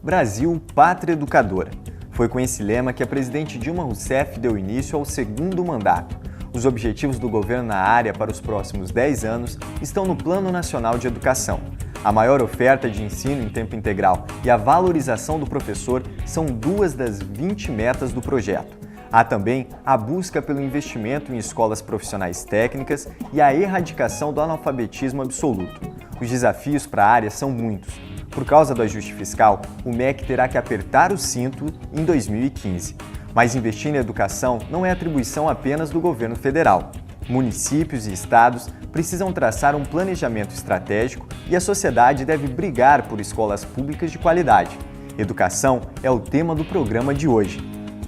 Brasil, Pátria Educadora. Foi com esse lema que a presidente Dilma Rousseff deu início ao segundo mandato. Os objetivos do governo na área para os próximos 10 anos estão no Plano Nacional de Educação. A maior oferta de ensino em tempo integral e a valorização do professor são 2 das 20 metas do projeto. Há também a busca pelo investimento em escolas profissionais técnicas e a erradicação do analfabetismo absoluto. Os desafios para a área são muitos. Por causa do ajuste fiscal, o MEC terá que apertar o cinto em 2015. Mas investir na educação não é atribuição apenas do governo federal. Municípios e estados precisam traçar um planejamento estratégico e a sociedade deve brigar por escolas públicas de qualidade. Educação é o tema do programa de hoje.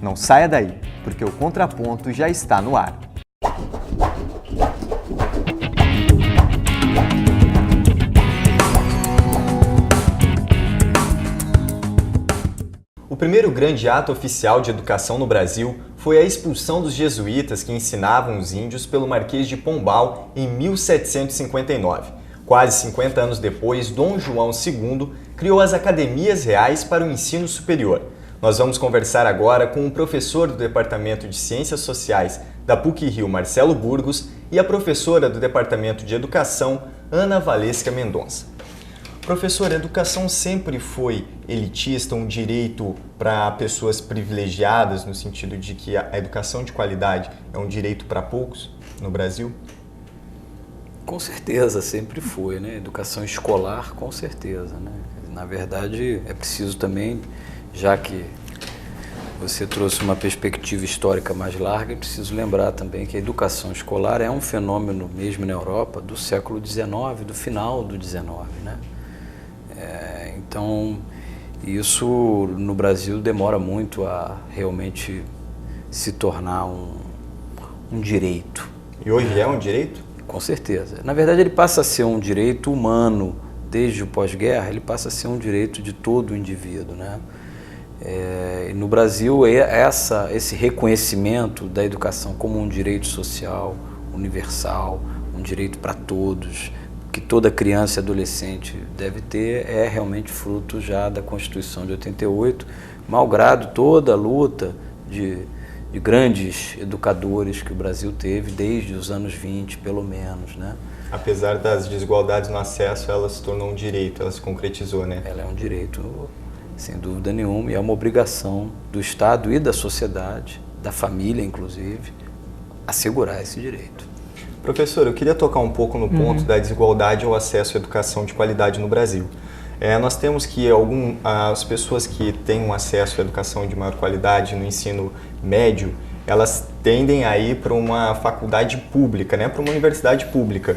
Não saia daí, porque o Contraponto já está no ar. O primeiro grande ato oficial de educação no Brasil foi a expulsão dos jesuítas que ensinavam os índios pelo Marquês de Pombal em 1759. Quase 50 anos depois, Dom João II criou as Academias Reais para o Ensino Superior. Nós vamos conversar agora com o professor do Departamento de Ciências Sociais da PUC-Rio, Marcelo Burgos, e a professora do Departamento de Educação, Ana Valesca Mendonça. Professor, a educação sempre foi elitista, um direito para pessoas privilegiadas, no sentido de que a educação de qualidade é um direito para poucos no Brasil? Com certeza, sempre foi, né? Educação escolar, com certeza, né? Na verdade, é preciso também, já que você trouxe uma perspectiva histórica mais larga, é preciso lembrar também que a educação escolar é um fenômeno mesmo na Europa do século XIX, do final do XIX, né? Então, isso no Brasil demora muito a realmente se tornar um direito. E hoje é um direito? Com certeza. Na verdade, ele passa a ser um direito humano. Desde o pós-guerra, ele passa a ser um direito de todo o indivíduo, né? E no Brasil, esse reconhecimento da educação como um direito social, universal, um direito para todos, que toda criança e adolescente deve ter, é realmente fruto já da Constituição de 88, malgrado toda a luta de grandes educadores que o Brasil teve desde os anos 20, pelo menos, né? Apesar das desigualdades no acesso, ela se tornou um direito, ela se concretizou, né? Ela é um direito, sem dúvida nenhuma, e é uma obrigação do Estado e da sociedade, da família, inclusive, assegurar esse direito. Professor, eu queria tocar um pouco no ponto da desigualdade ao acesso à educação de qualidade no Brasil. Nós temos que as pessoas que têm um acesso à educação de maior qualidade no ensino médio, elas tendem a ir para uma faculdade pública, né, para uma universidade pública.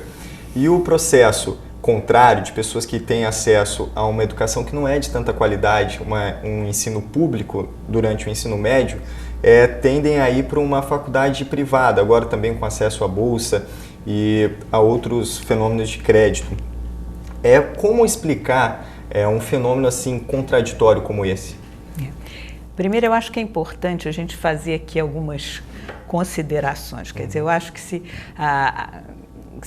E o processo contrário, de pessoas que têm acesso a uma educação que não é de tanta qualidade, um ensino público durante o ensino médio, tendem a ir para uma faculdade privada, agora também com acesso à bolsa e a outros fenômenos de crédito. Como explicar um fenômeno assim contraditório como esse? Primeiro, eu acho que é importante a gente fazer aqui algumas considerações. Quer dizer, eu acho que você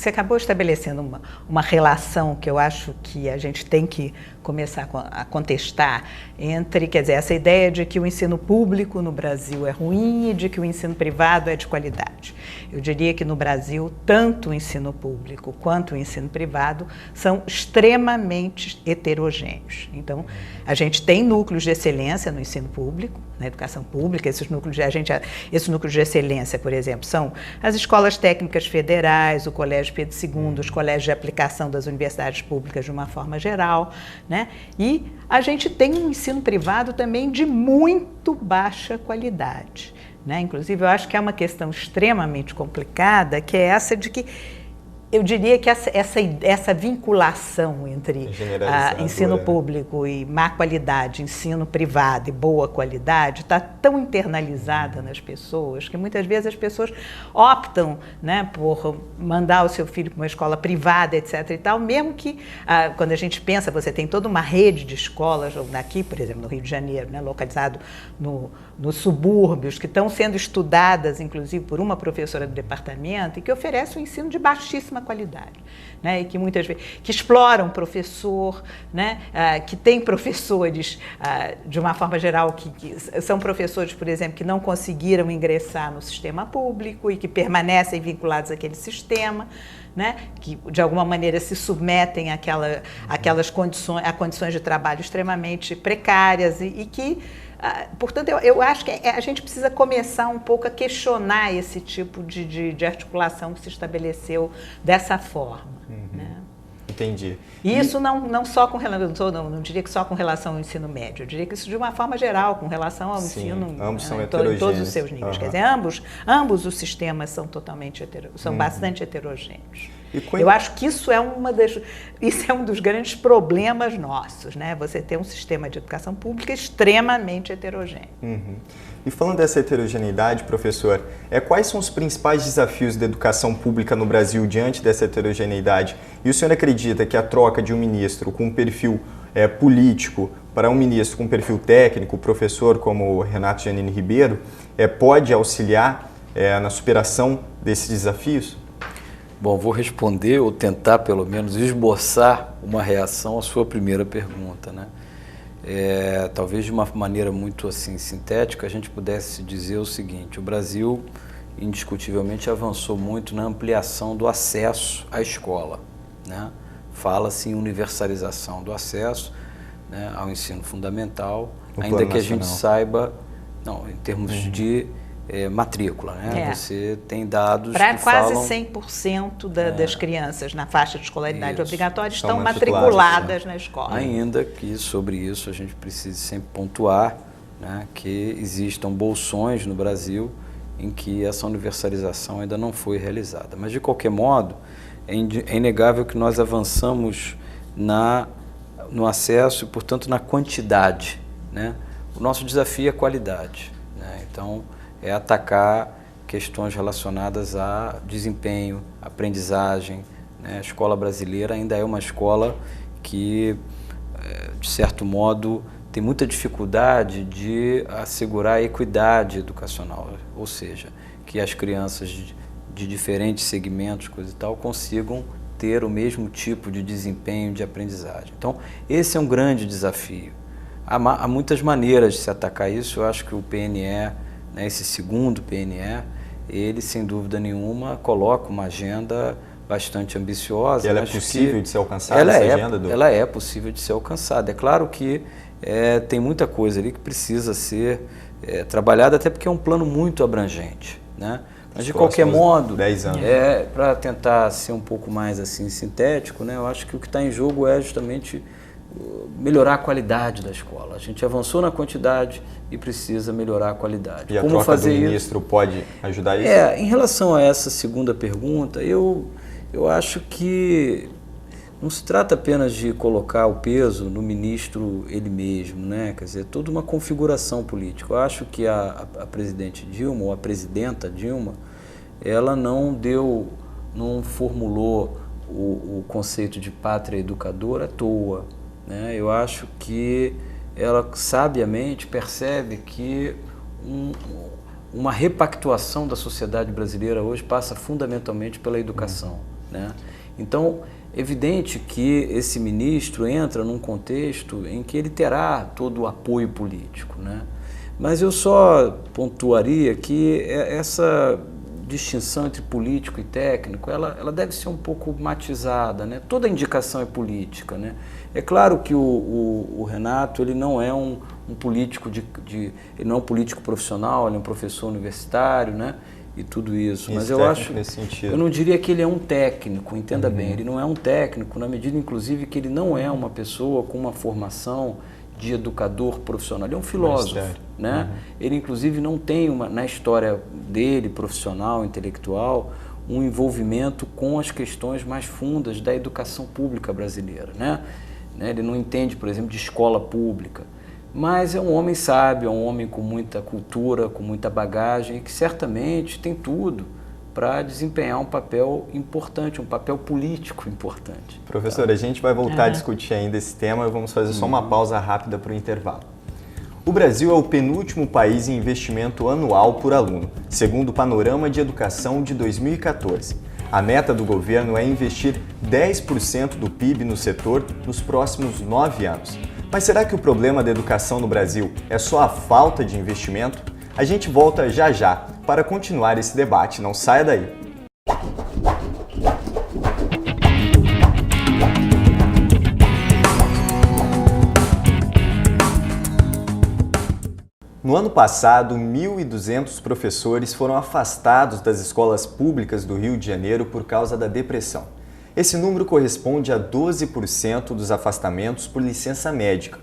acabou estabelecendo uma relação que eu acho que a gente tem que começar a contestar entre, quer dizer, essa ideia de que o ensino público no Brasil é ruim e de que o ensino privado é de qualidade. Eu diria que no Brasil, tanto o ensino público quanto o ensino privado são extremamente heterogêneos. Então, a gente tem núcleos de excelência no ensino público, na educação pública. Esses núcleos de excelência, por exemplo, são as escolas técnicas federais, o Colégio Pedro II, os colégios de aplicação das universidades públicas de uma forma geral, né? E a gente tem um ensino privado também de muito baixa qualidade, né? Inclusive, eu acho que é uma questão extremamente complicada, que é essa de que eu diria que essa vinculação entre ensino público e má qualidade, ensino privado e boa qualidade, está tão internalizada nas pessoas que muitas vezes as pessoas optam, né, por mandar o seu filho para uma escola privada, etc. e tal, mesmo que quando a gente pensa, você tem toda uma rede de escolas, aqui, por exemplo, no Rio de Janeiro, né, localizado nos subúrbios, que estão sendo estudadas, inclusive, por uma professora do departamento e que oferece um ensino de baixíssima qualidade, né? E que muitas vezes que exploram o professor, né? Que tem professores, de uma forma geral, que são professores, por exemplo, que não conseguiram ingressar no sistema público e que permanecem vinculados àquele sistema, né? Que de alguma maneira se submetem àquelas condições, a condições de trabalho extremamente precárias e que, portanto, eu acho que a gente precisa começar um pouco a questionar esse tipo de articulação que se estabeleceu dessa forma. Né? Entendi. E isso não só com relação, não diria que só com relação ao ensino médio, eu diria que isso de uma forma geral, com relação ao ensino ambos são em todos os seus níveis. Quer dizer, ambos os sistemas são totalmente bastante heterogêneos. Eu acho que isso é um dos grandes problemas nossos, né? Você ter um sistema de educação pública extremamente heterogêneo. E falando dessa heterogeneidade, professor, quais são os principais desafios da educação pública no Brasil diante dessa heterogeneidade? E o senhor acredita que a troca de um ministro com um perfil político para um ministro com um perfil técnico, professor como Renato Giannini Ribeiro, pode auxiliar na superação desses desafios? Bom, vou responder ou tentar pelo menos esboçar uma reação à sua primeira pergunta, né? Talvez de uma maneira muito assim sintética a gente pudesse dizer o seguinte: o Brasil indiscutivelmente avançou muito na ampliação do acesso à escola, né? Fala-se em universalização do acesso, né, ao ensino fundamental, ainda que a gente saiba, em termos de matrícula, né? Você tem dados para que quase falam... 100% das crianças na faixa de escolaridade obrigatória estão matriculadas na escola. Ainda que sobre isso a gente precise sempre pontuar, né, que existam bolsões no Brasil em que essa universalização ainda não foi realizada. Mas, de qualquer modo, é inegável que nós avançamos no acesso e, portanto, na quantidade, né? O nosso desafio é a qualidade, né? Então, é atacar questões relacionadas a desempenho, aprendizagem, né? A escola brasileira ainda é uma escola que, de certo modo, tem muita dificuldade de assegurar a equidade educacional, ou seja, que as crianças de diferentes segmentos, coisa e tal, consigam ter o mesmo tipo de desempenho de aprendizagem. Então, esse é um grande desafio. Há muitas maneiras de se atacar isso. Eu acho que o PNE, né, esse segundo PNE, ele, sem dúvida nenhuma, coloca uma agenda bastante ambiciosa. E ela é possível de ser alcançada, essa agenda? Ela é possível de ser alcançada. É claro que tem muita coisa ali que precisa ser trabalhada, até porque é um plano muito abrangente, né? Mas, de qualquer modo, 10 anos. Para tentar ser um pouco mais assim sintético, né, eu acho que o que está em jogo é justamente melhorar a qualidade da escola. A gente avançou na quantidade e precisa melhorar a qualidade. E a troca do ministro pode ajudar isso? Em relação a essa segunda pergunta, eu acho que não se trata apenas de colocar o peso no ministro ele mesmo, né? Quer dizer, toda uma configuração política. Eu acho que a presidente Dilma, ou a presidenta Dilma, ela não formulou o conceito de pátria educadora à toa, né? Eu acho que ela sabiamente percebe que uma repactuação da sociedade brasileira hoje passa fundamentalmente pela educação, né? Então, evidente que esse ministro entra num contexto em que ele terá todo o apoio político, né? Mas eu só pontuaria que essa distinção entre político e técnico, ela deve ser um pouco matizada, né? Toda indicação é política, né? É claro que o Renato, ele não é um político ele não é um político profissional, ele é um professor universitário, né? E tudo isso, mas eu acho, eu não diria que ele é um técnico, entenda bem, ele não é um técnico na medida, inclusive, que ele não é uma pessoa com uma formação de educador profissional, ele é um filósofo, né? Ele, inclusive, não tem na história dele, profissional, intelectual, um envolvimento com as questões mais fundas da educação pública brasileira, né? Ele não entende, por exemplo, de escola pública. Mas é um homem sábio, é um homem com muita cultura, com muita bagagem, e que certamente tem tudo para desempenhar um papel importante, um papel político importante. Professor, a gente vai voltar a discutir ainda esse tema, vamos fazer só uma pausa rápida para o intervalo. O Brasil é o penúltimo país em investimento anual por aluno, segundo o Panorama de Educação de 2014. A meta do governo é investir 10% do PIB no setor nos próximos 9 anos. Mas será que o problema da educação no Brasil é só a falta de investimento? A gente volta já já para continuar esse debate. Não saia daí! No ano passado, 1.200 professores foram afastados das escolas públicas do Rio de Janeiro por causa da depressão. Esse número corresponde a 12% dos afastamentos por licença médica.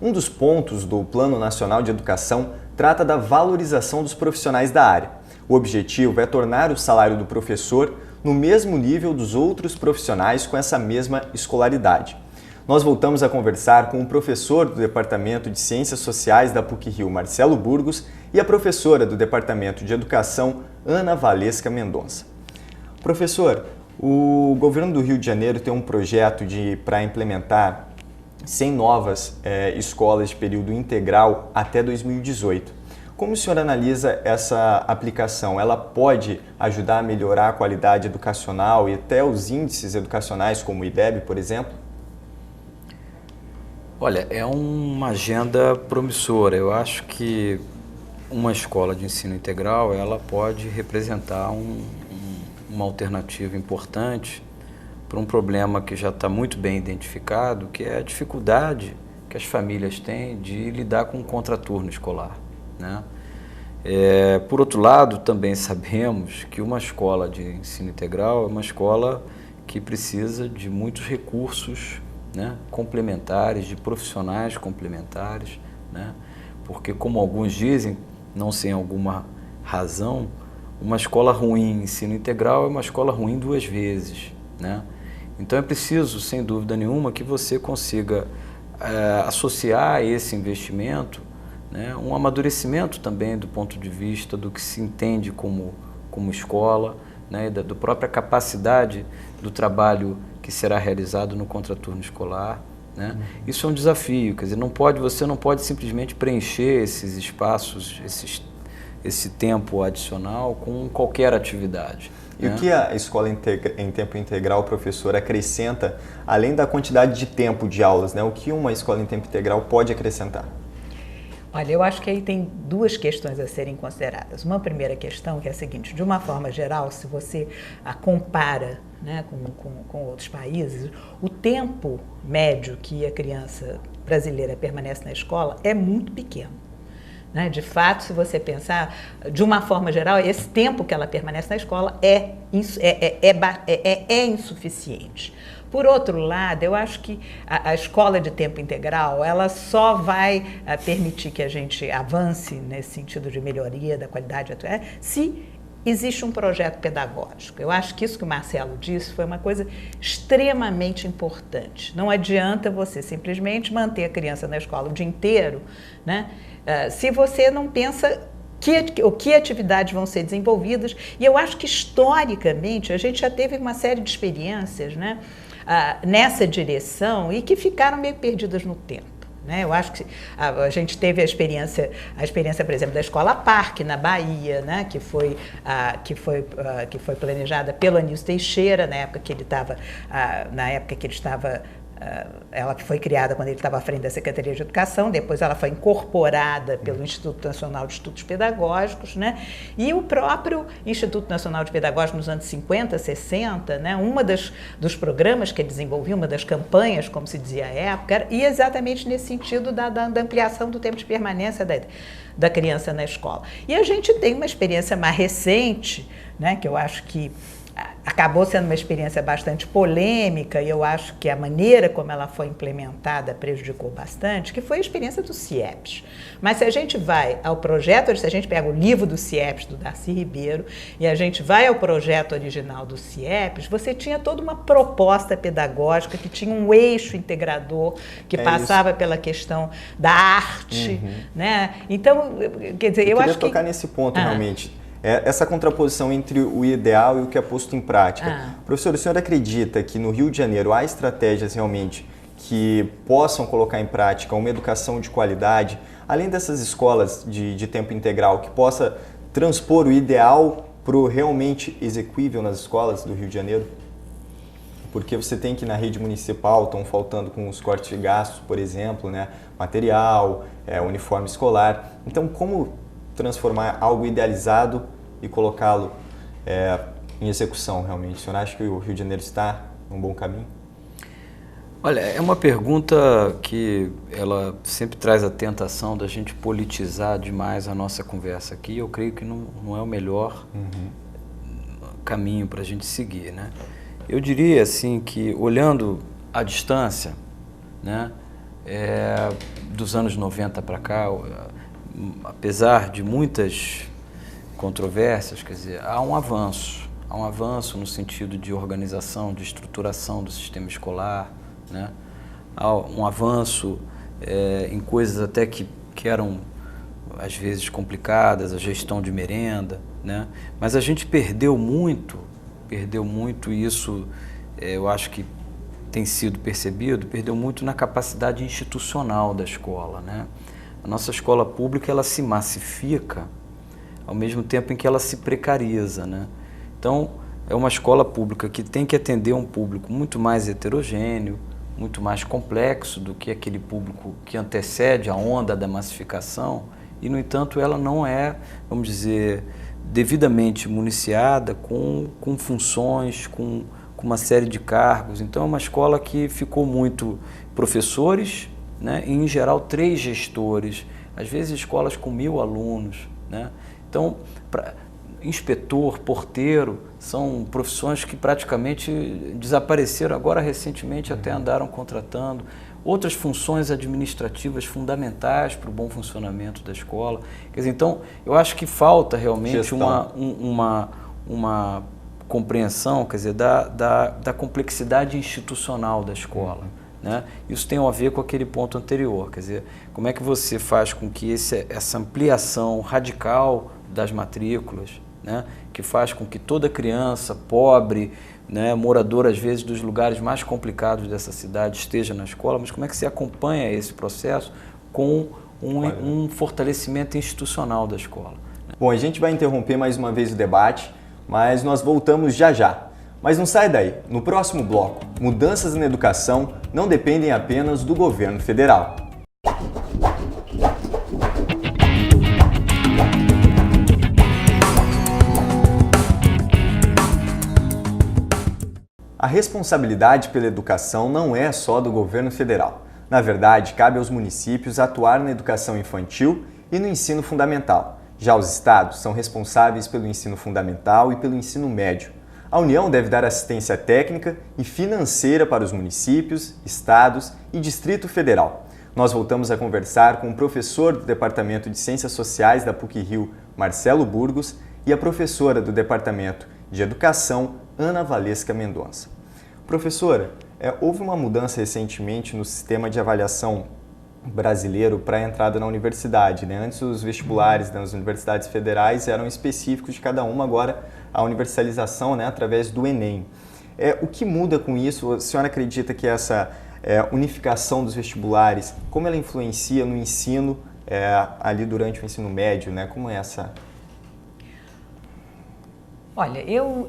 Um dos pontos do Plano Nacional de Educação trata da valorização dos profissionais da área. O objetivo é tornar o salário do professor no mesmo nível dos outros profissionais com essa mesma escolaridade. Nós voltamos a conversar com o professor do Departamento de Ciências Sociais da PUC-Rio, Marcelo Burgos, e a professora do Departamento de Educação, Ana Valesca Mendonça. Professor, o governo do Rio de Janeiro tem um projeto para implementar 100 novas escolas de período integral até 2018. Como o senhor analisa essa aplicação? Ela pode ajudar a melhorar a qualidade educacional e até os índices educacionais, como o IDEB, por exemplo? Olha, é uma agenda promissora. Eu acho que uma escola de ensino integral ela pode representar uma alternativa importante para um problema que já está muito bem identificado, que é a dificuldade que as famílias têm de lidar com o contraturno escolar, né? Por outro lado, também sabemos que uma escola de ensino integral é uma escola que precisa de muitos recursos, né, complementares, de profissionais complementares, né, porque, como alguns dizem, não sem alguma razão, uma escola ruim em ensino integral é uma escola ruim 2 vezes, né? Então é preciso, sem dúvida nenhuma, que você consiga associar a esse investimento, né, um amadurecimento também do ponto de vista do que se entende como escola, né, da própria capacidade do trabalho que será realizado no contraturno escolar, né? Isso é um desafio, quer dizer, você não pode simplesmente preencher esses espaços, esse tempo adicional com qualquer atividade. E o que a escola em tempo integral, professor, acrescenta, além da quantidade de tempo de aulas, né? O que uma escola em tempo integral pode acrescentar? Olha, eu acho que aí tem 2 questões a serem consideradas. Uma primeira questão, que é a seguinte: de uma forma geral, se você a compara, né, com outros países, o tempo médio que a criança brasileira permanece na escola é muito pequeno, né? De fato, se você pensar, de uma forma geral, esse tempo que ela permanece na escola é insuficiente. Por outro lado, eu acho que a escola de tempo integral, ela só vai permitir que a gente avance nesse sentido de melhoria da qualidade se existe um projeto pedagógico. Eu acho que isso que o Marcelo disse foi uma coisa extremamente importante. Não adianta você simplesmente manter a criança na escola o dia inteiro, né, se você não pensa que atividades vão ser desenvolvidas. E eu acho que, historicamente, a gente já teve uma série de experiências, né, nessa direção e que ficaram meio perdidas no tempo, né? Eu acho que a gente teve a experiência, por exemplo, da Escola Parque, na Bahia, né, que foi planejada pelo Anísio Teixeira, na época que ele estava ela foi criada quando ele estava à frente da Secretaria de Educação, depois ela foi incorporada pelo Instituto Nacional de Estudos Pedagógicos, né? E o próprio Instituto Nacional de Pedagógicos nos anos 50, 60, né? Dos programas que ele desenvolvia, uma das campanhas, como se dizia à época, ia exatamente nesse sentido da ampliação do tempo de permanência da criança na escola. E a gente tem uma experiência mais recente, né, que eu acho que acabou sendo uma experiência bastante polêmica, e eu acho que a maneira como ela foi implementada prejudicou bastante, que foi a experiência do CIEPS. Mas se a gente vai ao projeto, se a gente pega o livro do CIEPS, do Darcy Ribeiro, e a gente vai ao projeto original do CIEPS, você tinha toda uma proposta pedagógica que tinha um eixo integrador, que passava pela questão da arte, né? Então, quer dizer, eu acho que... queria tocar nesse ponto, realmente. Essa contraposição entre o ideal e o que é posto em prática. Professor, o senhor acredita que no Rio de Janeiro há estratégias realmente que possam colocar em prática uma educação de qualidade, além dessas escolas de tempo integral, que possa transpor o ideal pro realmente execuível nas escolas do Rio de Janeiro? Porque você tem que na rede municipal estão faltando com os cortes de gastos, por exemplo, né? Material, uniforme escolar. Então, como transformar algo idealizado e colocá-lo em execução realmente? O senhor acha que o Rio de Janeiro está num bom caminho? Olha, é uma pergunta que ela sempre traz a tentação da gente politizar demais a nossa conversa aqui. Eu creio que não é o melhor caminho para a gente seguir, né? Eu diria assim que, olhando à distância, né, dos anos 90 para cá, apesar de muitas controvérsias, quer dizer, há um avanço no sentido de organização, de estruturação do sistema escolar, né? Há um avanço em coisas até que eram às vezes complicadas, a gestão de merenda, né? Mas a gente perdeu muito e isso eu acho que tem sido percebido, perdeu muito na capacidade institucional da escola, né? A nossa escola pública, ela se massifica ao mesmo tempo em que ela se precariza, né? Então, é uma escola pública que tem que atender um público muito mais heterogêneo, muito mais complexo do que aquele público que antecede a onda da massificação e, no entanto, ela não é, vamos dizer, devidamente municiada com funções, com uma série de cargos. Então, é uma escola que ficou muito professores, né, e, em geral, 3 gestores, às vezes escolas com 1000 alunos, né? Então, inspetor, porteiro, são profissões que praticamente desapareceram, agora recentemente até andaram contratando. Outras funções administrativas fundamentais para o bom funcionamento da escola. Quer dizer, então, eu acho que falta realmente uma compreensão, quer dizer, da complexidade institucional da escola, né? Isso tem a ver com aquele ponto anterior, quer dizer, como é que você faz com que essa ampliação radical das matrículas, né, que faz com que toda criança pobre, né, moradora às vezes dos lugares mais complicados dessa cidade esteja na escola, mas como é que se acompanha esse processo com um fortalecimento institucional da escola? Bom, a gente vai interromper mais uma vez o debate, mas nós voltamos já já. Mas não sai daí. No próximo bloco, mudanças na educação não dependem apenas do governo federal. A responsabilidade pela educação não é só do governo federal. Na verdade, cabe aos municípios atuar na educação infantil e no ensino fundamental. Já os estados são responsáveis pelo ensino fundamental e pelo ensino médio. A União deve dar assistência técnica e financeira para os municípios, estados e Distrito Federal. Nós voltamos a conversar com o professor do Departamento de Ciências Sociais da PUC-Rio, Marcelo Burgos, e a professora do Departamento de Educação, Ana Valesca Mendonça. Professora, houve uma mudança recentemente no sistema de avaliação brasileiro para a entrada na universidade, né? Antes os vestibulares das universidades federais eram específicos de cada uma, agora a universalização, né, através do Enem. O que muda com isso? A senhora acredita que essa unificação dos vestibulares, como ela influencia no ensino ali durante o ensino médio, né? Como é essa? Olha, eu,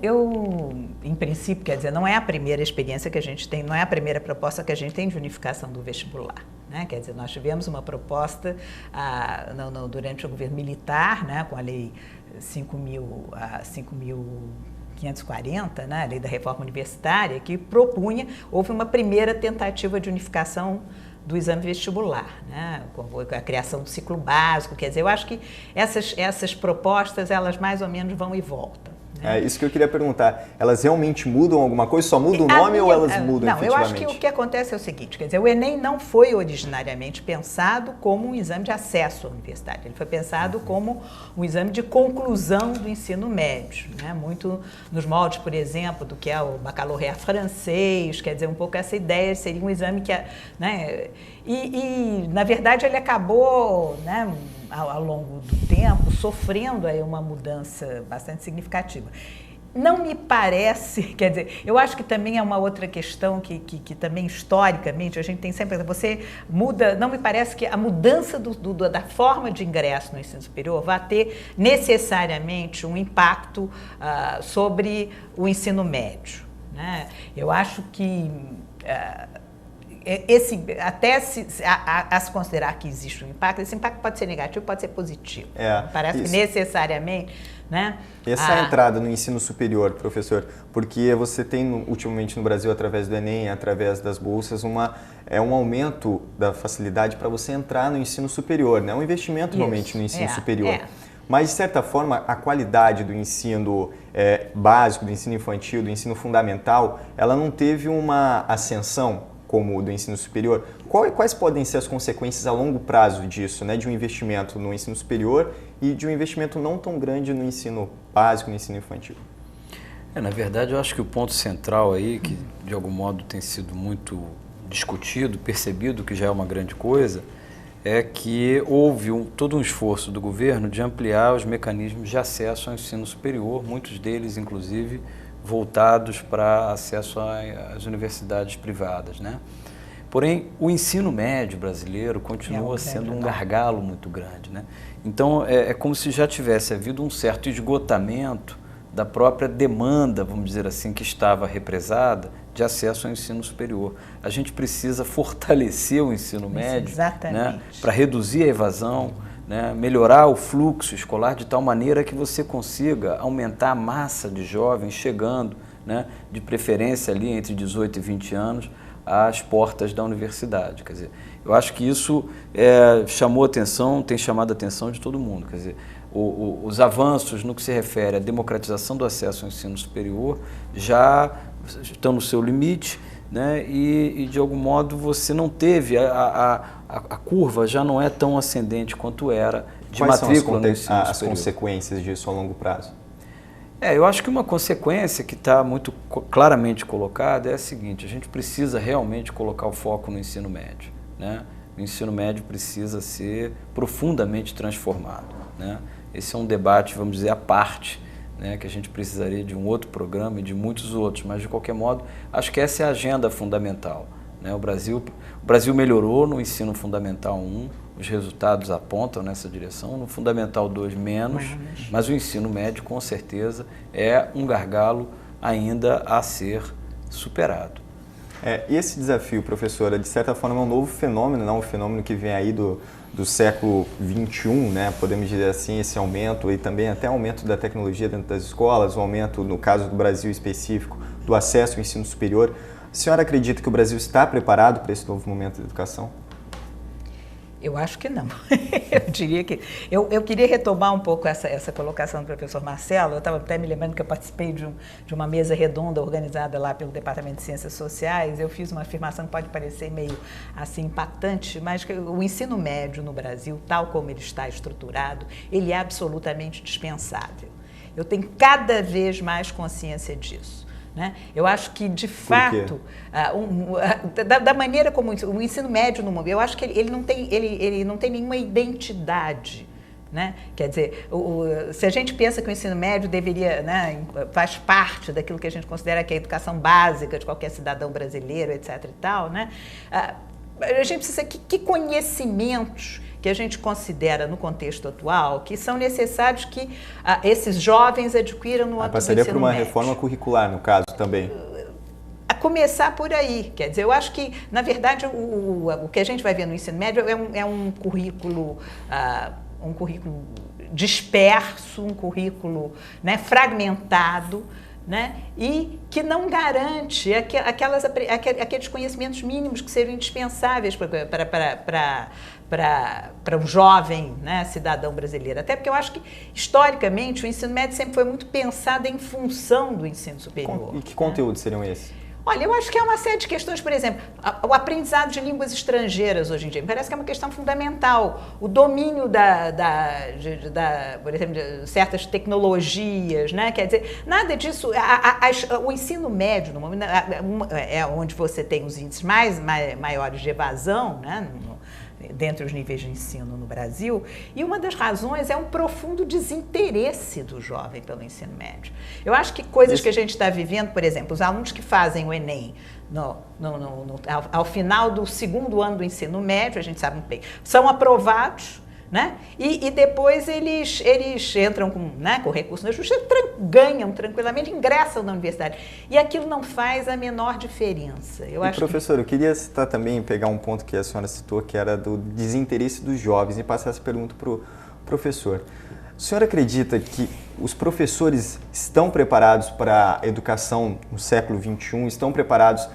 em princípio, quer dizer, não é a primeira experiência que a gente tem, não é a primeira proposta que a gente tem de unificação do vestibular, né? Quer dizer, nós tivemos uma proposta durante o governo militar, né, com a lei 5.540, né, a lei da reforma universitária, que propunha, houve uma primeira tentativa de unificação do exame vestibular, né, com a criação do ciclo básico. Quer dizer, eu acho que essas propostas, elas mais ou menos vão e voltam. É isso que eu queria perguntar. Elas realmente mudam alguma coisa? Só muda o nome ou elas mudam efetivamente? Não, eu acho que o que acontece é o seguinte, quer dizer, o Enem não foi originariamente pensado como um exame de acesso à universidade. Ele foi pensado como um exame de conclusão do ensino médio, né? Muito nos moldes, por exemplo, do que é o baccalauréat francês, quer dizer, um pouco essa ideia, seria um exame que, né? E na verdade, ele acabou, né, ao longo do tempo, sofrendo aí uma mudança bastante significativa. não me parece, quer dizer, eu acho que também é uma outra questão que também historicamente a gente tem sempre, você muda, não me parece que a mudança da forma de ingresso no ensino superior vai ter necessariamente um impacto sobre o ensino médio, né? Eu acho que a se considerar que existe um impacto, esse impacto pode ser negativo, pode ser positivo. Parece que necessariamente, né? Essa entrada no ensino superior, professor, porque você tem ultimamente no Brasil, através do Enem, através das bolsas, um aumento da facilidade para você entrar no ensino superior, né? Um investimento realmente no ensino superior. Mas, de certa forma, a qualidade do ensino básico, do ensino infantil, do ensino fundamental, ela não teve uma ascensão como o do ensino superior. Quais podem ser as consequências a longo prazo disso, né, de um investimento no ensino superior e de um investimento não tão grande no ensino básico, no ensino infantil? Na verdade, eu acho que o ponto central aí, que de algum modo tem sido muito discutido, percebido que já é uma grande coisa, é que houve todo um esforço do governo de ampliar os mecanismos de acesso ao ensino superior, muitos deles, inclusive, voltados para acesso às universidades privadas, né? Porém, o ensino médio brasileiro continua sendo um gargalo muito grande, né? Então, é como se já tivesse havido um certo esgotamento da própria demanda, vamos dizer assim, que estava represada de acesso ao ensino superior. A gente precisa fortalecer o ensino médio, né, para reduzir a evasão, né, melhorar o fluxo escolar de tal maneira que você consiga aumentar a massa de jovens chegando, né, de preferência ali entre 18 e 20 anos, às portas da universidade. Quer dizer, eu acho que isso chamou atenção, tem chamado a atenção de todo mundo. Quer dizer, os avanços no que se refere à democratização do acesso ao ensino superior já estão no seu limite, né, e de algum modo você não teve, a curva já não é tão ascendente quanto era de matrícula no ensino superior. As consequências disso a longo prazo? Eu acho que uma consequência que está muito claramente colocada é a seguinte: a gente precisa realmente colocar o foco no ensino médio, né? O ensino médio precisa ser profundamente transformado, né? Esse é um debate, vamos dizer, à parte, né, que a gente precisaria de um outro programa e de muitos outros, mas de qualquer modo, acho que essa é a agenda fundamental, né? O Brasil melhorou no ensino fundamental 1, os resultados apontam nessa direção, no fundamental 2 menos, mas o ensino médio com certeza é um gargalo ainda a ser superado. E esse desafio, professora, de certa forma é um novo fenômeno, não? Um fenômeno que vem aí do século XXI, né? Podemos dizer assim, esse aumento e também até aumento da tecnologia dentro das escolas, o aumento, no caso do Brasil específico, do acesso ao ensino superior. A senhora acredita que o Brasil está preparado para esse novo momento da educação? Eu acho que não. Eu diria que... Eu queria retomar um pouco essa colocação do professor Marcelo. Eu estava até me lembrando que eu participei de uma mesa redonda organizada lá pelo Departamento de Ciências Sociais. Eu fiz uma afirmação que pode parecer meio assim impactante, mas que o ensino médio no Brasil, tal como ele está estruturado, ele é absolutamente dispensável. Eu tenho cada vez mais consciência disso. Né? Eu acho que, de fato, da maneira como o ensino médio no mundo, eu acho que ele não tem nenhuma identidade. Né? Quer dizer, se a gente pensa que o ensino médio deveria, né, faz parte daquilo que a gente considera que é a educação básica de qualquer cidadão brasileiro, etc. e tal, né? A gente precisa que conhecimentos que a gente considera no contexto atual que são necessários que esses jovens adquiram no âmbito do ensino médio. Passaria por uma reforma curricular, no caso, também? A começar por aí. Quer dizer, eu acho que, na verdade, o que a gente vai ver no ensino médio é um currículo disperso, um currículo, né, fragmentado, né, e que não garante aqueles conhecimentos mínimos que seriam indispensáveis para o jovem, né, cidadão brasileiro. Até porque eu acho que, historicamente, o ensino médio sempre foi muito pensado em função do ensino superior. E que conteúdos seriam esses? Olha, eu acho que é uma série de questões, por exemplo, o aprendizado de línguas estrangeiras hoje em dia, me parece que é uma questão fundamental. O domínio por exemplo, de certas tecnologias, né? Quer dizer, nada disso, o ensino médio, no momento, é onde você tem os índices maiores de evasão, né? dentre os níveis de ensino no Brasil, e uma das razões é um profundo desinteresse do jovem pelo ensino médio. Eu acho que coisas que a gente está vivendo, por exemplo, os alunos que fazem o Enem ao final do segundo ano do ensino médio, a gente sabe muito bem, são aprovados, né? E depois eles entram com recurso na justiça, ganham tranquilamente, ingressam na universidade. E aquilo não faz a menor diferença. Professor, eu queria citar também, pegar um ponto que a senhora citou, que era do desinteresse dos jovens, e passar essa pergunta para o professor. O senhor acredita que os professores estão preparados para a educação no século XXI, estão preparados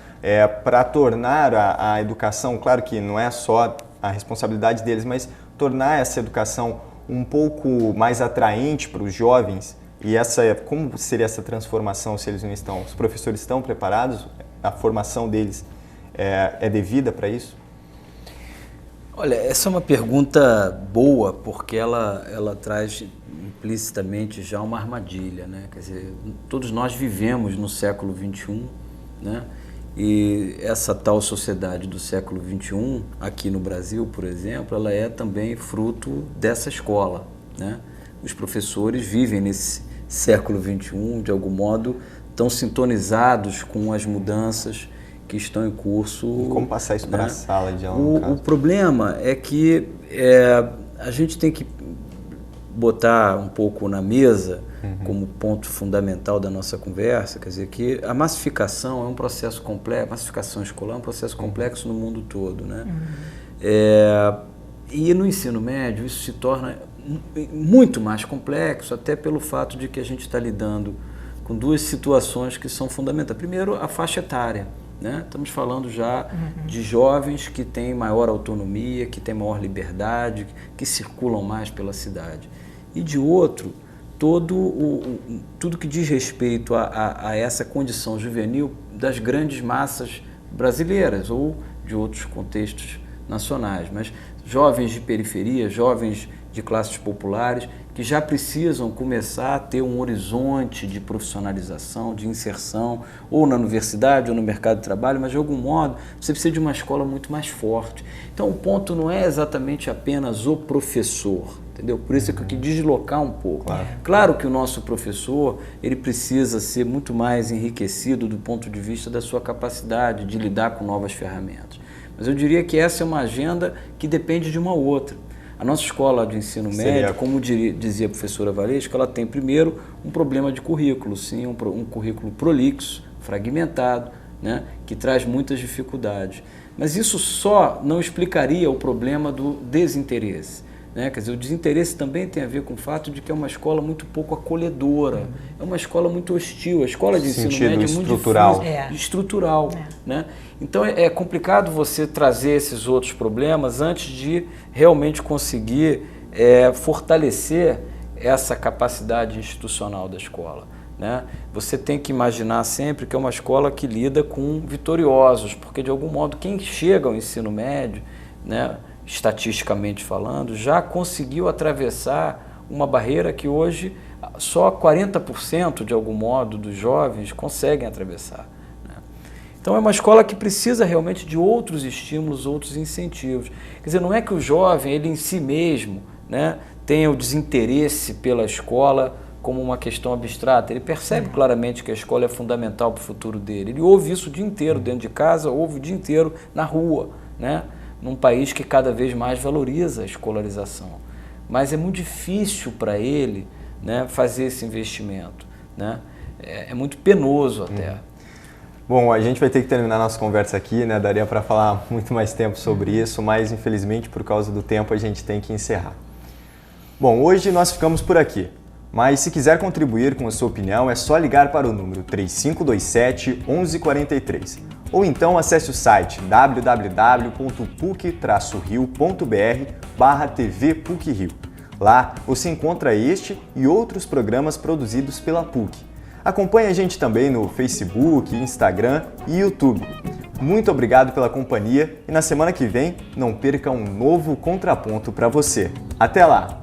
para tornar a educação, claro que não é só a responsabilidade deles, mas tornar essa educação um pouco mais atraente para os jovens? E como seria essa transformação se eles não estão? Os professores estão preparados? A formação deles é devida para isso? Olha, essa é uma pergunta boa, porque ela traz implicitamente já uma armadilha, né? Quer dizer, todos nós vivemos no século XXI, né? E essa tal sociedade do século XXI, aqui no Brasil, por exemplo, ela é também fruto dessa escola, né? Os professores vivem nesse século XXI, de algum modo, estão sintonizados com as mudanças que estão em curso. E como passar isso para a sala de aula? O problema é que a gente tem que botar um pouco na mesa, como ponto fundamental da nossa conversa, quer dizer, que a massificação é um processo complexo, a massificação escolar é um processo complexo no mundo todo, né? E no ensino médio isso se torna muito mais complexo, até pelo fato de que a gente está lidando com duas situações que são fundamentais. Primeiro, a faixa etária, né? Estamos falando já de jovens que têm maior autonomia, que têm maior liberdade, que circulam mais pela cidade. E de outro, tudo que diz respeito a essa condição juvenil das grandes massas brasileiras ou de outros contextos nacionais, mas jovens de periferia, jovens de classes populares, que já precisam começar a ter um horizonte de profissionalização, de inserção, ou na universidade ou no mercado de trabalho, mas de algum modo você precisa de uma escola muito mais forte. Então o ponto não é exatamente apenas o professor, entendeu? Por isso é que eu quis deslocar um pouco. Claro que o nosso professor, ele precisa ser muito mais enriquecido do ponto de vista da sua capacidade de lidar com novas ferramentas. Mas eu diria que essa é uma agenda que depende de uma outra. A nossa escola de ensino médio, como dizia a professora Valesca, ela tem primeiro um problema de currículo, sim, um currículo prolixo, fragmentado, né, que traz muitas dificuldades. Mas isso só não explicaria o problema do desinteresse, né? Quer dizer, o desinteresse também tem a ver com o fato de que é uma escola muito pouco acolhedora, é uma escola muito hostil. A escola de ensino médio é muito estrutural. Estrutural, né? Então é complicado você trazer esses outros problemas antes de realmente conseguir fortalecer essa capacidade institucional da escola, né? Você tem que imaginar sempre que é uma escola que lida com vitoriosos, porque de algum modo quem chega ao ensino médio, né, estatisticamente falando, já conseguiu atravessar uma barreira que hoje só 40% de algum modo dos jovens conseguem atravessar. Então é uma escola que precisa realmente de outros estímulos, outros incentivos. Quer dizer, não é que o jovem, ele em si mesmo, né, tenha o desinteresse pela escola como uma questão abstrata. Ele percebe claramente que a escola é fundamental para o futuro dele. Ele ouve isso o dia inteiro dentro de casa, ouve o dia inteiro na rua, né, num país que cada vez mais valoriza a escolarização. Mas é muito difícil para ele, né, fazer esse investimento, né? É muito penoso até. Bom, a gente vai ter que terminar nossa conversa aqui, né? Daria para falar muito mais tempo sobre isso, mas infelizmente por causa do tempo a gente tem que encerrar. Bom, hoje nós ficamos por aqui, mas se quiser contribuir com a sua opinião é só ligar para o número 3527-1143 ou então acesse o site www.puc-rio.br/TV PUC-Rio. Lá você encontra este e outros programas produzidos pela PUC. Acompanhe a gente também no Facebook, Instagram e YouTube. Muito obrigado pela companhia e na semana que vem não perca um novo contraponto para você. Até lá!